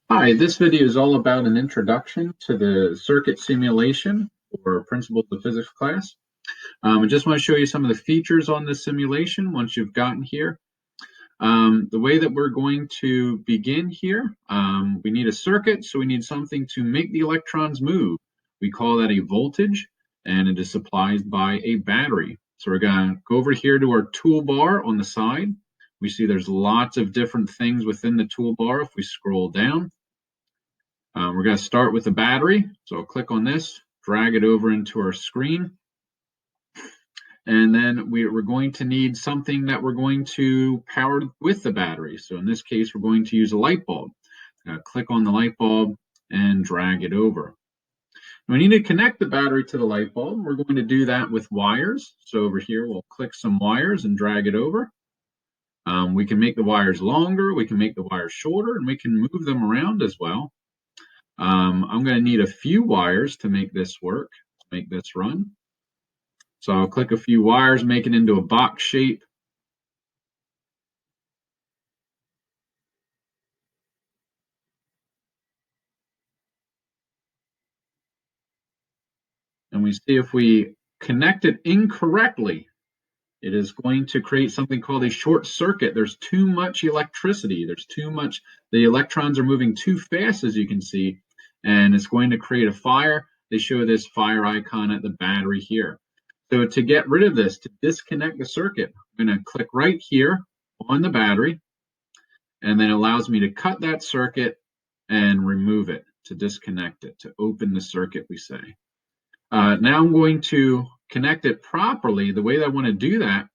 Hi, this video is all about an introduction to the circuit simulation for Principles of Physics class. I just want to show you some of the features on this simulation once you've gotten here. The way that we're going to begin here, we need a circuit, so we need something to make the electrons move. We call that a voltage, and it is supplied by a battery. So we're going to go over here to our toolbar on the side. We see there's lots of different things within the toolbar if we scroll down. We're going to start with the battery. So I'll click on this, drag it over into our screen. And then we're going to need something that we're going to power with the battery. So in this case, we're going to use a light bulb. Click on the light bulb and drag it over. We need to connect the battery to the light bulb. We're going to do that with wires. So over here, we'll click some wires and drag it over. We can make the wires longer, we can make the wires shorter, and we can move them around as well. I'm going to need a few wires to make this work, to make this run. So I'll click a few wires, make it into a box shape. And we see if we connect it incorrectly, it is going to create something called a short circuit. There's too much electricity. There's too much, the electrons are moving too fast, as you can see, and it's going to create a fire. They show this fire icon at the battery here. So to get rid of this, to disconnect the circuit, I'm going to click right here on the battery, and then it allows me to cut that circuit and remove it, to disconnect it, to open the circuit, we say. Now I'm going to connect it properly. The way that I want to do that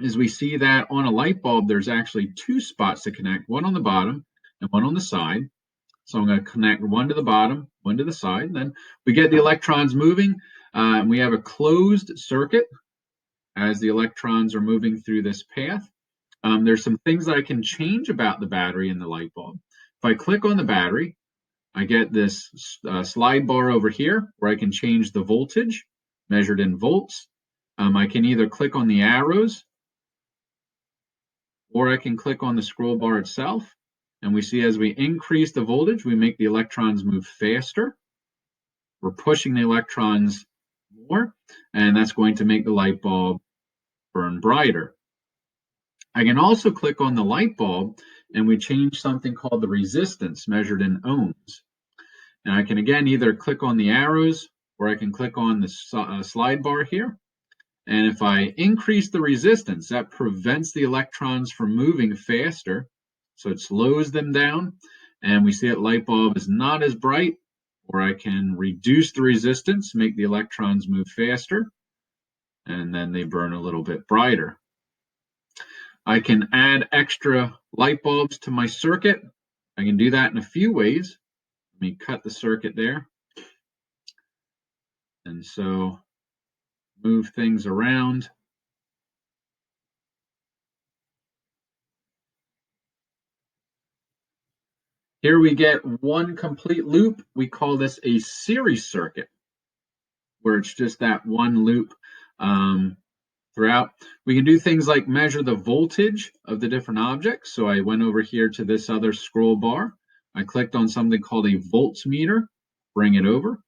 is we see that on a light bulb, there's actually two spots to connect, one on the bottom and one on the side. So I'm going to connect one to the bottom, one to the side. And then we get the electrons moving. And we have a closed circuit as the electrons are moving through this path. There's some things that I can change about the battery and the light bulb. If I click on the battery, I get this slide bar over here where I can change the voltage measured in volts. I can either click on the arrows or I can click on the scroll bar itself. And we see as we increase the voltage, we make the electrons move faster. We're pushing the electrons more, and that's going to make the light bulb burn brighter. I can also click on the light bulb and we change something called the resistance measured in ohms. And I can again either click on the arrows or I can click on the slide bar here. And if I increase the resistance, that prevents the electrons from moving faster. So it slows them down. And we see that light bulb is not as bright. Or I can reduce the resistance, make the electrons move faster, and then they burn a little bit brighter. I can add extra light bulbs to my circuit. I can do that in a few ways. Let me cut the circuit there. And so move things around. Here we get one complete loop. We call this a series circuit, where it's just that one loop throughout. We can do things like measure the voltage of the different objects. So I went over here to this other scroll bar. I clicked on something called a voltmeter, bring it over.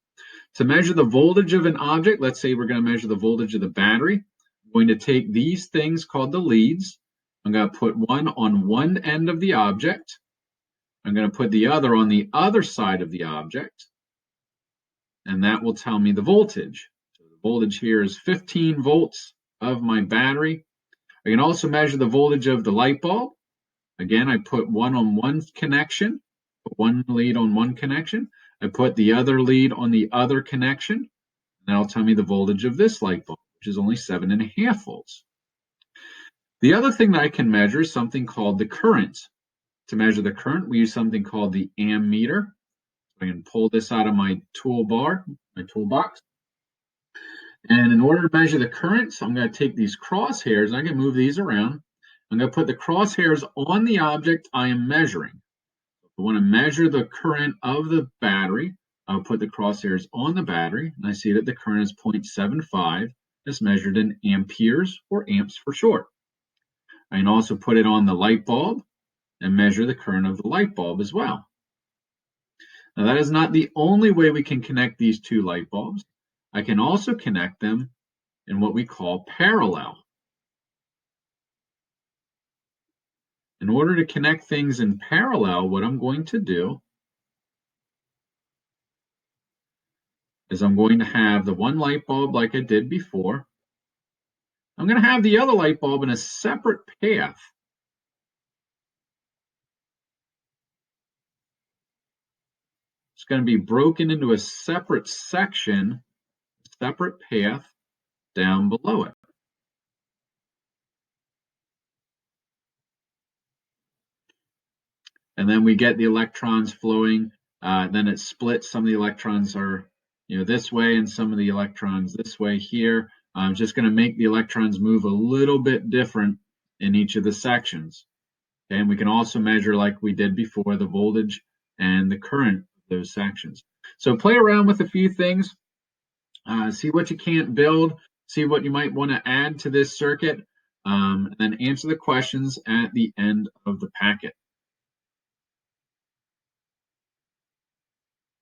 To measure the voltage of an object, let's say we're going to measure the voltage of the battery. I'm going to take these things called the leads. I'm going to put one on one end of the object. I'm going to put the other on the other side of the object. And that will tell me the voltage. So the voltage here is 15 volts of my battery. I can also measure the voltage of the light bulb. Again, I put one on one connection, put one lead on one connection. I put the other lead on the other connection. And that'll tell me the voltage of this light bulb, which is only 7.5 volts. The other thing that I can measure is something called the current. To measure the current, we use something called the ammeter. I can pull this out of my toolbar, my toolbox. And in order to measure the currents, I'm going to take these crosshairs and I can move these around. I'm going to put the crosshairs on the object I am measuring. If I want to measure the current of the battery, I'll put the crosshairs on the battery, and I see that the current is 0.75. It's measured in amperes, or amps for short. I can also put it on the light bulb and measure the current of the light bulb as well. Now, that is not the only way we can connect these two light bulbs. I can also connect them in what we call parallel. In order to connect things in parallel, what I'm going to do is I'm going to have the one light bulb like I did before. I'm going to have the other light bulb in a separate path. It's going to be broken into a separate section, separate path down below it. And then we get the electrons flowing. Then it splits. Some of the electrons are, this way, and some of the electrons this way here. I'm just going to make the electrons move a little bit different in each of the sections. Okay, and we can also measure, like we did before, the voltage and the current of those sections. So play around with a few things. See what you can't build. See what you might want to add to this circuit. And then answer the questions at the end of the packet.